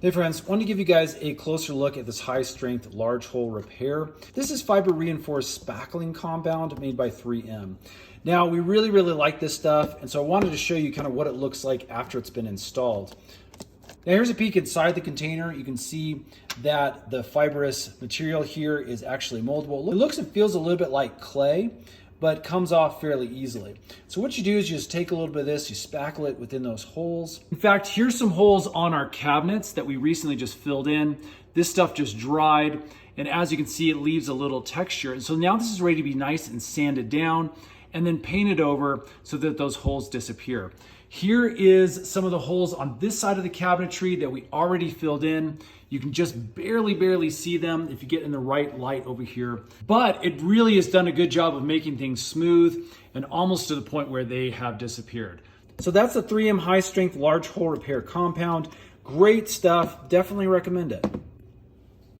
Hey friends, wanted to give you guys a closer look at this high strength large hole repair. This is fiber reinforced spackling compound made by 3M. Now we really like this stuff, and so I wanted to show you kind of what it looks like after it's been installed. Now here's a peek inside the container. You can see that the fibrous material here is actually moldable. It looks and feels a little bit like clay, but comes off fairly easily. So what you do is you just take a little bit of this, you spackle it within those holes. In fact, here's some holes on our cabinets that we recently just filled in. This stuff just dried, and as you can see, it leaves a little texture. And so now this is ready to be nice and sanded down and then painted over so that those holes disappear. Here is some of the holes on this side of the cabinetry that we already filled in. You can just barely see them if you get in the right light over here. But it really has done a good job of making things smooth and almost to the point where they have disappeared. So that's the 3M high strength large hole repair compound. Great stuff, definitely recommend it.